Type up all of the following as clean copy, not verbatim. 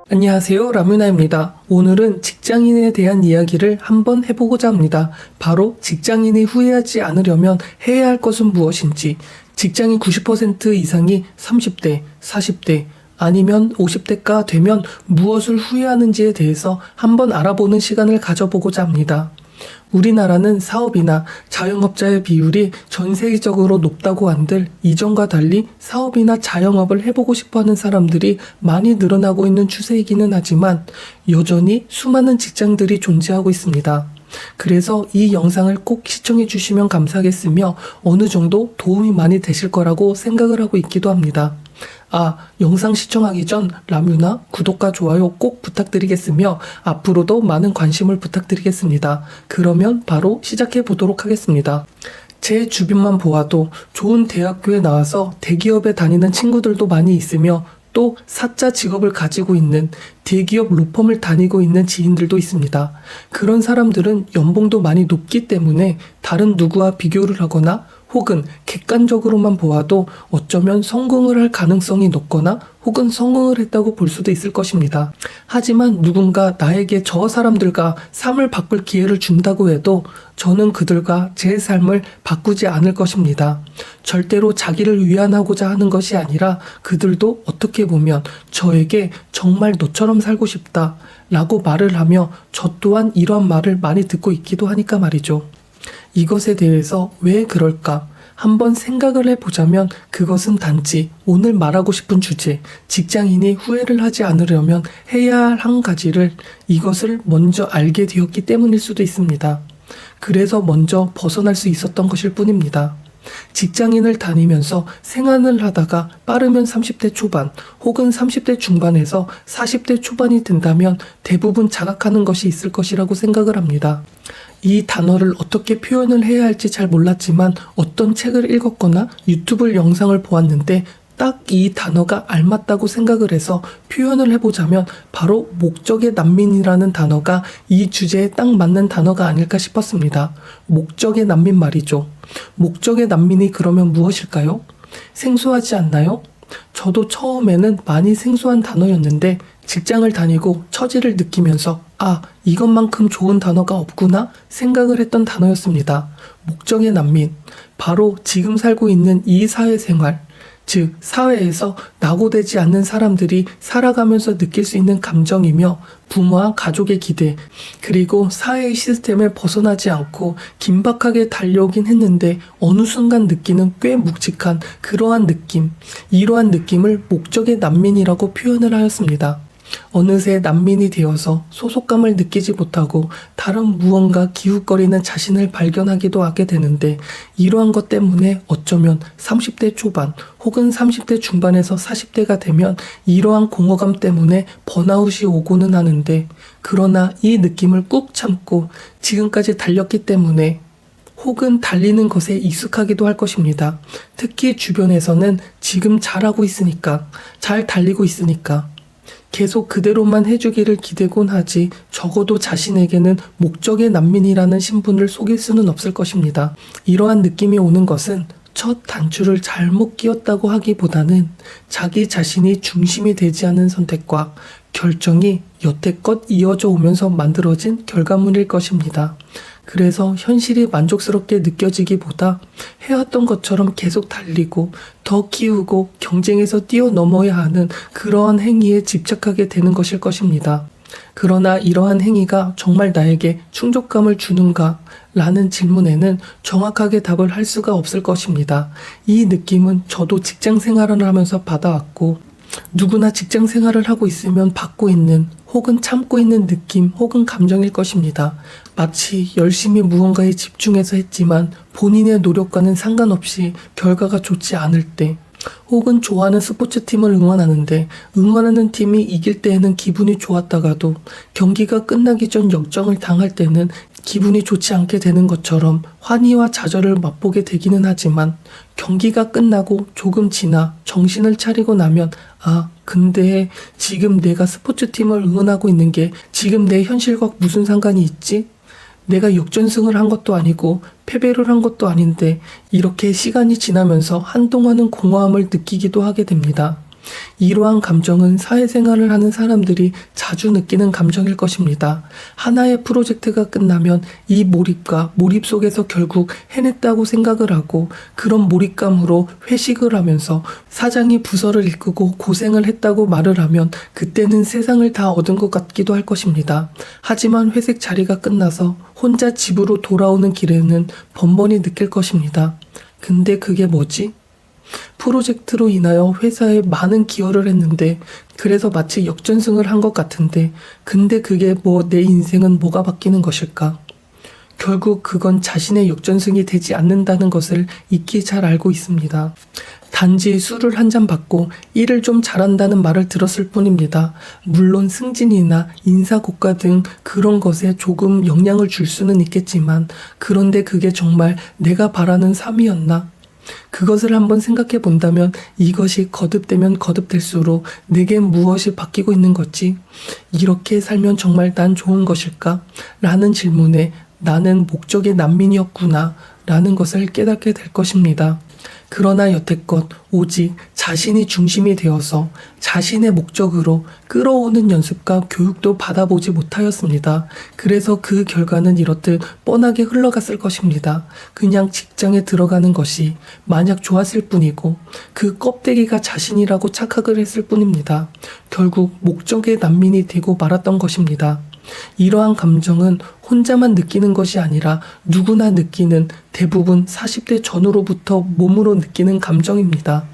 안녕하세요, 라뮤나입니다. 오늘은 직장인에 대한 이야기를 한번 해보고자 합니다. 바로 직장인이 후회하지 않으려면 해야 할 것은 무엇인지, 직장인 90% 이상이 30대, 40대, 아니면 50대가 되면 무엇을 후회하는지에 대해서 한번 알아보는 시간을 가져보고자 합니다. 우리나라는 사업이나 자영업자의 비율이 전 세계적으로 높다고 한들 이전과 달리 사업이나 자영업을 해보고 싶어하는 사람들이 많이 늘어나고 있는 추세이기는 하지만 여전히 수많은 직장들이 존재하고 있습니다. 그래서 이 영상을 꼭 시청해 주시면 감사하겠으며 어느 정도 도움이 많이 되실 거라고 생각을 하고 있기도 합니다. 영상 시청하기 전 라뮤나 구독과 좋아요 꼭 부탁드리겠으며 앞으로도 많은 관심을 부탁드리겠습니다. 그러면 바로 시작해 보도록 하겠습니다. 제 주변만 보아도 좋은 대학교에 나와서 대기업에 다니는 친구들도 많이 있으며 또 사자 직업을 가지고 있는 대기업 로펌을 다니고 있는 지인들도 있습니다. 그런 사람들은 연봉도 많이 높기 때문에 다른 누구와 비교를 하거나 혹은 객관적으로만 보아도 어쩌면 성공을 할 가능성이 높거나 혹은 성공을 했다고 볼 수도 있을 것입니다. 하지만 누군가 나에게 저 사람들과 삶을 바꿀 기회를 준다고 해도 저는 그들과 제 삶을 바꾸지 않을 것입니다. 절대로 자기를 위안하고자 하는 것이 아니라 그들도 어떻게 보면 저에게 정말 너처럼 살고 싶다 라고 말을 하며 저 또한 이러한 말을 많이 듣고 있기도 하니까 말이죠. 이것에 대해서 왜 그럴까? 한번 생각을 해보자면 그것은 단지 오늘 말하고 싶은 주제, 직장인이 후회를 하지 않으려면 해야 할 한 가지를 이것을 먼저 알게 되었기 때문일 수도 있습니다. 그래서 먼저 벗어날 수 있었던 것일 뿐입니다. 직장인을 다니면서 생활을 하다가 빠르면 30대 초반 혹은 30대 중반에서 40대 초반이 된다면 대부분 자각하는 것이 있을 것이라고 생각을 합니다. 이 단어를 어떻게 표현을 해야 할지 잘 몰랐지만 어떤 책을 읽었거나 유튜브 영상을 보았는데 딱 이 단어가 알맞다고 생각을 해서 표현을 해보자면 바로 목적의 난민이라는 단어가 이 주제에 딱 맞는 단어가 아닐까 싶었습니다. 목적의 난민 말이죠. 목적의 난민이 그러면 무엇일까요? 생소하지 않나요? 저도 처음에는 많이 생소한 단어였는데 직장을 다니고 처지를 느끼면서 이것만큼 좋은 단어가 없구나 생각을 했던 단어였습니다. 목적의 난민, 바로 지금 살고 있는 이 사회생활, 즉 사회에서 낙오되지 않는 사람들이 살아가면서 느낄 수 있는 감정이며 부모와 가족의 기대, 그리고 사회의 시스템을 벗어나지 않고 긴박하게 달려오긴 했는데 어느 순간 느끼는 꽤 묵직한 그러한 느낌, 이러한 느낌을 목적의 난민이라고 표현을 하였습니다. 어느새 난민이 되어서 소속감을 느끼지 못하고 다른 무언가 기웃거리는 자신을 발견하기도 하게 되는데 이러한 것 때문에 어쩌면 30대 초반 혹은 30대 중반에서 40대가 되면 이러한 공허감 때문에 번아웃이 오고는 하는데 그러나 이 느낌을 꾹 참고 지금까지 달렸기 때문에 혹은 달리는 것에 익숙하기도 할 것입니다. 특히 주변에서는 지금 잘하고 있으니까, 잘 달리고 있으니까 계속 그대로만 해주기를 기대곤 하지 적어도 자신에게는 목적의 난민이라는 신분을 속일 수는 없을 것입니다. 이러한 느낌이 오는 것은 첫 단추를 잘못 끼웠다고 하기보다는 자기 자신이 중심이 되지 않은 선택과 결정이 여태껏 이어져 오면서 만들어진 결과물일 것입니다. 그래서 현실이 만족스럽게 느껴지기보다 해왔던 것처럼 계속 달리고 더 키우고 경쟁에서 뛰어넘어야 하는 그러한 행위에 집착하게 되는 것일 것입니다. 그러나 이러한 행위가 정말 나에게 충족감을 주는가? 라는 질문에는 정확하게 답을 할 수가 없을 것입니다. 이 느낌은 저도 직장 생활을 하면서 받아왔고 누구나 직장 생활을 하고 있으면 받고 있는 혹은 참고 있는 느낌 혹은 감정일 것입니다. 마치 열심히 무언가에 집중해서 했지만 본인의 노력과는 상관없이 결과가 좋지 않을 때 혹은 좋아하는 스포츠팀을 응원하는데 응원하는 팀이 이길 때에는 기분이 좋았다가도 경기가 끝나기 전 역전을 당할 때는 기분이 좋지 않게 되는 것처럼 환희와 좌절을 맛보게 되기는 하지만 경기가 끝나고 조금 지나 정신을 차리고 나면 근데 지금 내가 스포츠팀을 응원하고 있는 게 지금 내 현실과 무슨 상관이 있지? 내가 역전승을 한 것도 아니고 패배를 한 것도 아닌데 이렇게 시간이 지나면서 한동안은 공허함을 느끼기도 하게 됩니다. 이러한 감정은 사회생활을 하는 사람들이 자주 느끼는 감정일 것입니다. 하나의 프로젝트가 끝나면 이 몰입과 몰입 속에서 결국 해냈다고 생각을 하고 그런 몰입감으로 회식을 하면서 사장이 부서를 이끌고 고생을 했다고 말을 하면 그때는 세상을 다 얻은 것 같기도 할 것입니다. 하지만 회식 자리가 끝나서 혼자 집으로 돌아오는 길에는 번번이 느낄 것입니다. 근데 그게 뭐지? 프로젝트로 인하여 회사에 많은 기여를 했는데 그래서 마치 역전승을 한 것 같은데 근데 그게 뭐 내 인생은 뭐가 바뀌는 것일까? 결국 그건 자신의 역전승이 되지 않는다는 것을 익히 잘 알고 있습니다. 단지 술을 한 잔 받고 일을 좀 잘한다는 말을 들었을 뿐입니다. 물론 승진이나 인사고과 등 그런 것에 조금 영향을 줄 수는 있겠지만 그런데 그게 정말 내가 바라는 삶이었나? 그것을 한번 생각해 본다면 이것이 거듭되면 거듭될수록 내게 무엇이 바뀌고 있는 거지? 이렇게 살면 정말 난 좋은 것일까? 라는 질문에 나는 목적의 난민이었구나 라는 것을 깨닫게 될 것입니다. 그러나 여태껏 오직 자신이 중심이 되어서 자신의 목적으로 끌어오는 연습과 교육도 받아보지 못하였습니다. 그래서 그 결과는 이렇듯 뻔하게 흘러갔을 것입니다. 그냥 직장에 들어가는 것이 만약 좋았을 뿐이고 그 껍데기가 자신이라고 착각을 했을 뿐입니다. 결국 목적의 난민이 되고 말았던 것입니다. 이러한 감정은 혼자만 느끼는 것이 아니라 누구나 느끼는 대부분 40대 전후로부터 몸으로 느끼는 감정입니다.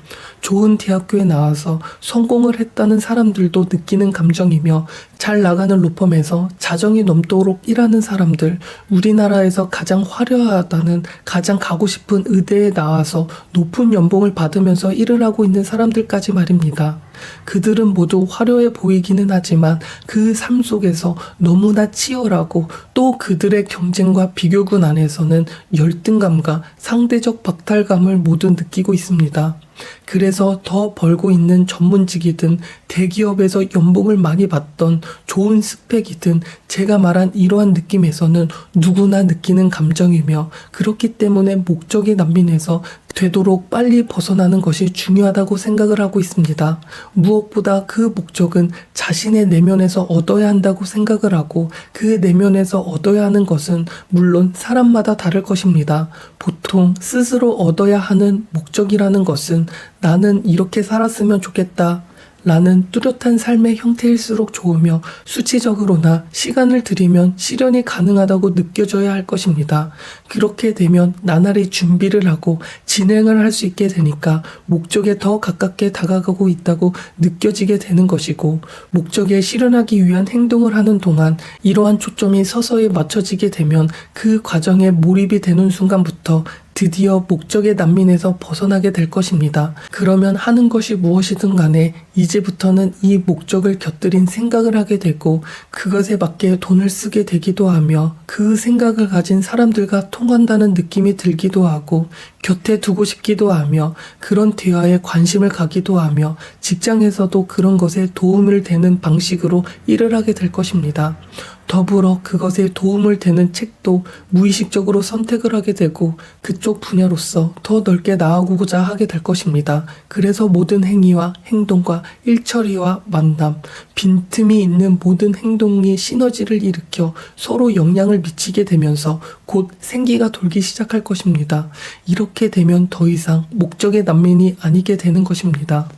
좋은 대학교에 나와서 성공을 했다는 사람들도 느끼는 감정이며 잘 나가는 로펌에서 자정이 넘도록 일하는 사람들, 우리나라에서 가장 화려하다는 가장 가고 싶은 의대에 나와서 높은 연봉을 받으면서 일을 하고 있는 사람들까지 말입니다. 그들은 모두 화려해 보이기는 하지만 그 삶 속에서 너무나 치열하고 또 그들의 경쟁과 비교군 안에서는 열등감과 상대적 박탈감을 모두 느끼고 있습니다. 그래서 더 벌고 있는 전문직이든 대기업에서 연봉을 많이 받던 좋은 스펙이든 제가 말한 이러한 느낌에서는 누구나 느끼는 감정이며 그렇기 때문에 목적의 난민에서 되도록 빨리 벗어나는 것이 중요하다고 생각을 하고 있습니다. 무엇보다 그 목적은 자신의 내면에서 얻어야 한다고 생각을 하고 그 내면에서 얻어야 하는 것은 물론 사람마다 다를 것입니다. 보통 스스로 얻어야 하는 목적이라는 것은 나는 이렇게 살았으면 좋겠다 라는 뚜렷한 삶의 형태일수록 좋으며 수치적으로나 시간을 들이면 실현이 가능하다고 느껴져야 할 것입니다. 그렇게 되면 나날이 준비를 하고 진행을 할 수 있게 되니까 목적에 더 가깝게 다가가고 있다고 느껴지게 되는 것이고 목적에 실현하기 위한 행동을 하는 동안 이러한 초점이 서서히 맞춰지게 되면 그 과정에 몰입이 되는 순간부터 드디어 목적의 난민에서 벗어나게 될 것입니다. 그러면 하는 것이 무엇이든 간에 이제부터는 이 목적을 곁들인 생각을 하게 되고 그것에 맞게 돈을 쓰게 되기도 하며 그 생각을 가진 사람들과 통한다는 느낌이 들기도 하고 곁에 두고 싶기도 하며 그런 대화에 관심을 가기도 하며 직장에서도 그런 것에 도움을 되는 방식으로 일을 하게 될 것입니다. 더불어 그것에 도움을 되는 책도 무의식적으로 선택을 하게 되고 그쪽 분야로서 더 넓게 나아가고자 하게 될 것입니다. 그래서 모든 행위와 행동과 일처리와 만남, 빈틈이 있는 모든 행동이 시너지를 일으켜 서로 영향을 미치게 되면서 곧 생기가 돌기 시작할 것입니다. 이렇게 되면 더 이상 목적의 난민이 아니게 되는 것입니다.